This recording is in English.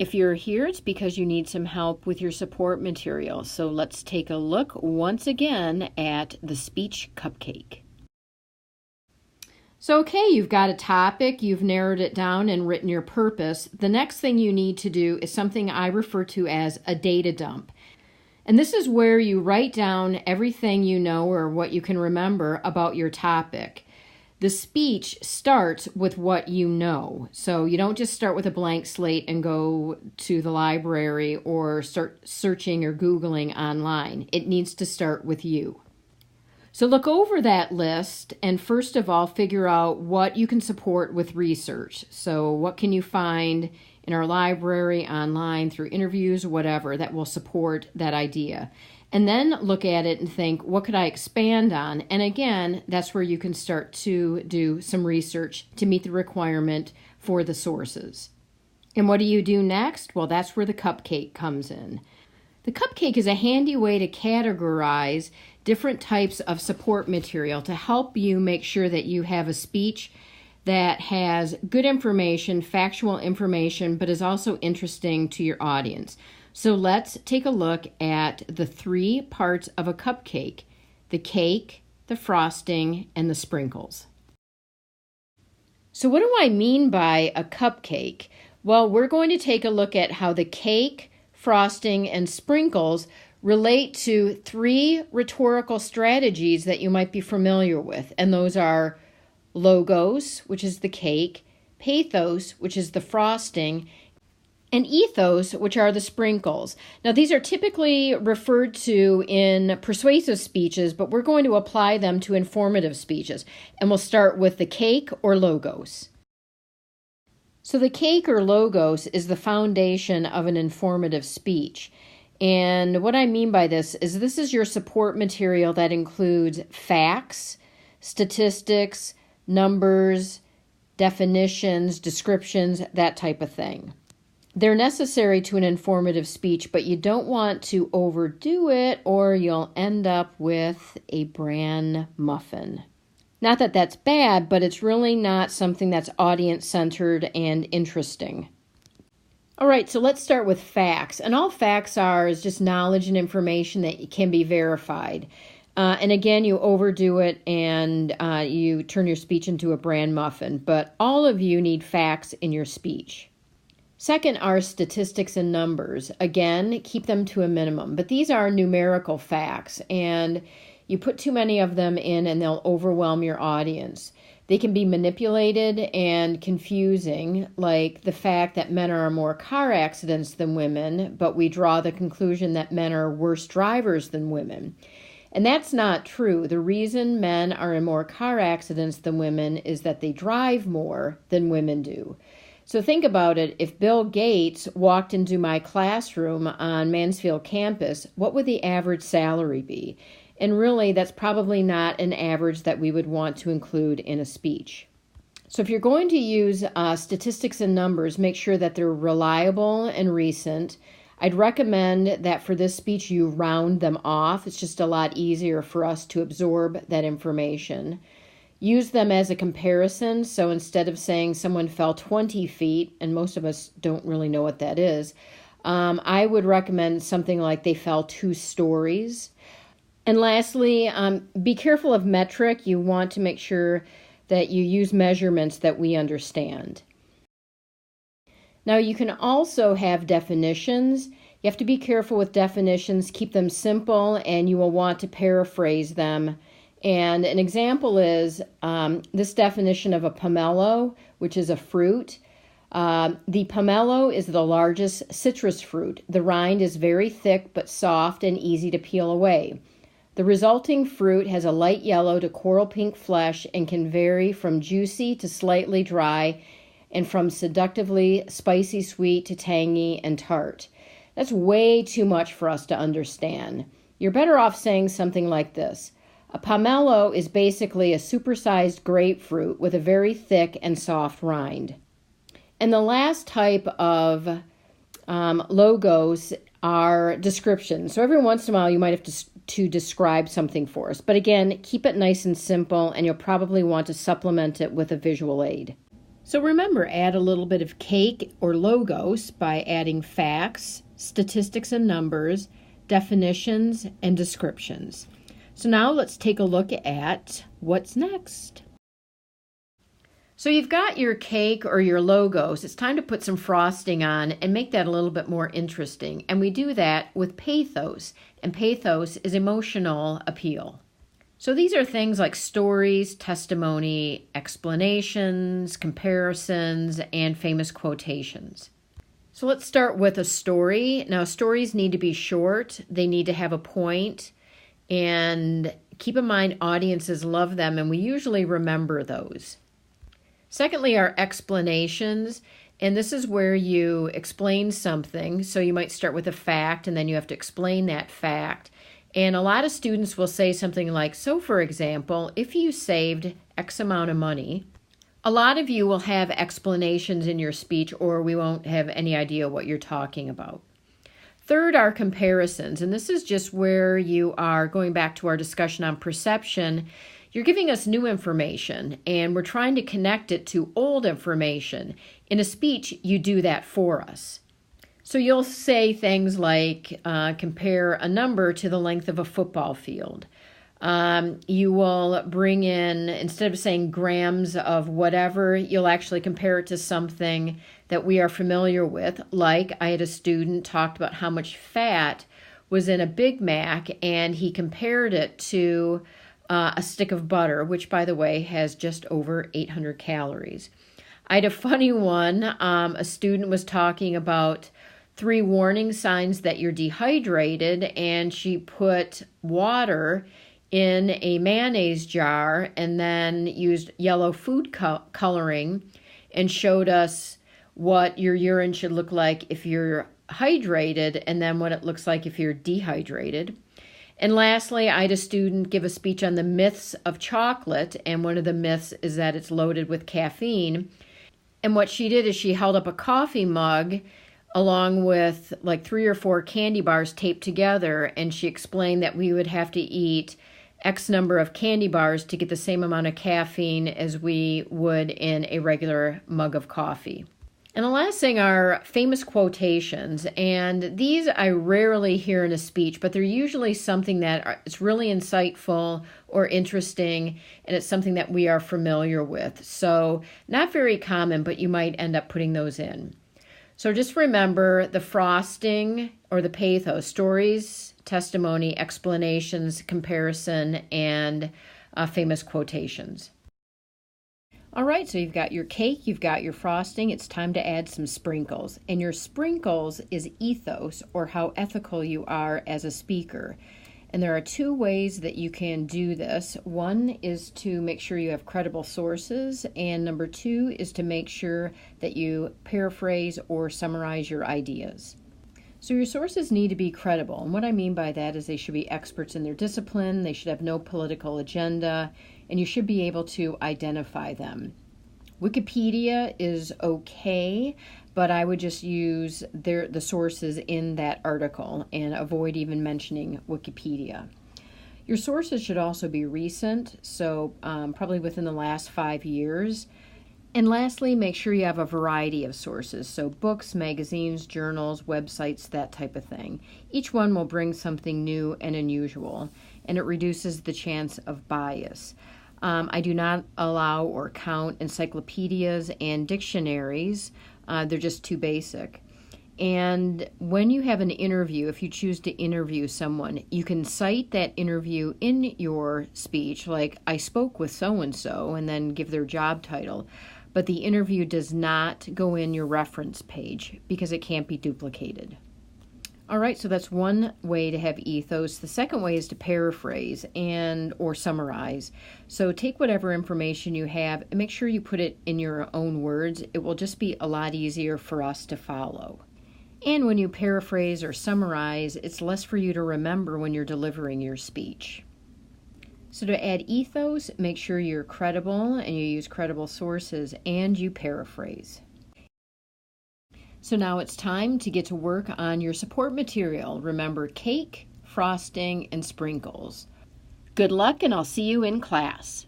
If you're here, it's because you need some help with your support material. So let's take a look once again at the speech cupcake. So, okay, you've got a topic, you've narrowed it down and written your purpose. The next thing you need to do is something I refer to as a data dump. And this is where you write down everything you know or what you can remember about your topic. The speech starts with what you know. So you don't just start with a blank slate and go to the library or start searching or Googling online. It needs to start with you. So look over that list and first of all, figure out what you can support with research. So what can you find in our library, online, through interviews, whatever, that will support that idea. And then look at it and think, what could I expand on? And again, that's where you can start to do some research to meet the requirement for the sources. And what do you do next? Well, that's where the cupcake comes in. The cupcake is a handy way to categorize different types of support material to help you make sure that you have a speech that has good information, factual information, but is also interesting to your audience. So let's take a look at the 3 parts of a cupcake: the cake, the frosting, and the sprinkles. So what do I mean by a cupcake? Well, we're going to take a look at how the cake, frosting, and sprinkles relate to 3 rhetorical strategies that you might be familiar with. And those are logos, which is the cake, pathos, which is the frosting, and ethos, which are the sprinkles. Now, these are typically referred to in persuasive speeches, but we're going to apply them to informative speeches. And we'll start with the cake or logos. So the cake or logos is the foundation of an informative speech. And what I mean by this is your support material that includes facts, statistics, numbers, definitions, descriptions, that type of thing. They're necessary to an informative speech, but you don't want to overdo it or you'll end up with a bran muffin. Not that that's bad, but it's really not something that's audience-centered and interesting. All right, so let's start with facts. And all facts is just knowledge and information that can be verified. And again, you overdo it and you turn your speech into a bran muffin. But all of you need facts in your speech. Second are statistics and numbers. Again, keep them to a minimum. But these are numerical facts, and you put too many of them in and they'll overwhelm your audience. They can be manipulated and confusing, like the fact that men are in more car accidents than women, but we draw the conclusion that men are worse drivers than women. And that's not true. The reason men are in more car accidents than women is that they drive more than women do. So think about it. If Bill Gates walked into my classroom on Mansfield campus, what would the average salary be? And really, that's probably not an average that we would want to include in a speech. So if you're going to use statistics and numbers, make sure that they're reliable and recent. I'd recommend that for this speech, you round them off. It's just a lot easier for us to absorb that information. Use them as a comparison. So instead of saying someone fell 20 feet, and most of us don't really know what that is, I would recommend something like they fell 2 stories. And lastly, be careful of metric. You want to make sure that you use measurements that we understand. Now, you can also have definitions. You have to be careful with definitions. Keep them simple, and you will want to paraphrase them. And an example is this definition of a pomelo, which is a fruit. The pomelo is the largest citrus fruit. The rind is very thick but soft and easy to peel away. The resulting fruit has a light yellow to coral pink flesh and can vary from juicy to slightly dry and from seductively spicy sweet to tangy and tart. That's way too much for us to understand. You're better off saying something like this. A pomelo is basically a supersized grapefruit with a very thick and soft rind. And the last type of logos are descriptions. So every once in a while you might have to describe something for us. But again, keep it nice and simple, and you'll probably want to supplement it with a visual aid. So remember, add a little bit of cake or logos by adding facts, statistics and numbers, definitions, and descriptions. So now let's take a look at what's next. So you've got your cake or your logos. It's time to put some frosting on and make that a little bit more interesting. And we do that with pathos. And pathos is emotional appeal. So these are things like stories, testimony, explanations, comparisons, and famous quotations. So let's start with a story. Now, stories need to be short. They need to have a point. And keep in mind, audiences love them, and we usually remember those. Secondly, are explanations, and this is where you explain something. So you might start with a fact, and then you have to explain that fact. And a lot of students will say something like, so for example, if you saved X amount of money, a lot of you will have explanations in your speech, or we won't have any idea what you're talking about. Third are comparisons, and this is just where you are going back to our discussion on perception. You're giving us new information, and we're trying to connect it to old information. In a speech, you do that for us. So you'll say things like, compare a number to the length of a football field. You will bring in, instead of saying grams of whatever, you'll actually compare it to something that we are familiar with. Like I had a student talked about how much fat was in a Big Mac, and he compared it to a stick of butter, which, by the way, has just over 800 calories. I had a funny one. A student was talking about 3 warning signs that you're dehydrated, and she put water in a mayonnaise jar and then used yellow food coloring and showed us what your urine should look like if you're hydrated and then what it looks like if you're dehydrated. And lastly, I had a student give a speech on the myths of chocolate, and one of the myths is that it's loaded with caffeine. And what she did is she held up a coffee mug along with like 3 or 4 candy bars taped together, and she explained that we would have to eat X number of candy bars to get the same amount of caffeine as we would in a regular mug of coffee. And the last thing are famous quotations, and these I rarely hear in a speech, but they're usually something that is really insightful or interesting, and it's something that we are familiar with. So not very common, but you might end up putting those in. So just remember the frosting or the pathos, stories, testimony, explanations, comparison, and famous quotations. All right, so you've got your cake, you've got your frosting. It's time to add some sprinkles. And your sprinkles is ethos, or how ethical you are as a speaker. And there are 2 ways that you can do this. One is to make sure you have credible sources, and number 2 is to make sure that you paraphrase or summarize your ideas. So your sources need to be credible, and what I mean by that is they should be experts in their discipline, they should have no political agenda, and you should be able to identify them. Wikipedia is okay, but I would just use the sources in that article and avoid even mentioning Wikipedia. Your sources should also be recent, so probably within the last 5 years. And lastly, make sure you have a variety of sources, so books, magazines, journals, websites, that type of thing. Each one will bring something new and unusual, and it reduces the chance of bias. I do not allow or count encyclopedias and dictionaries. They're just too basic. And when you have an interview, if you choose to interview someone, you can cite that interview in your speech, like I spoke with so-and-so, and then give their job title. But the interview does not go in your reference page because it can't be duplicated. All right, so that's one way to have ethos. The second way is to paraphrase or summarize. So take whatever information you have and make sure you put it in your own words. It will just be a lot easier for us to follow. And when you paraphrase or summarize, it's less for you to remember when you're delivering your speech. So to add ethos, make sure you're credible and you use credible sources and you paraphrase. So now it's time to get to work on your support material. Remember cake, frosting, and sprinkles. Good luck, and I'll see you in class.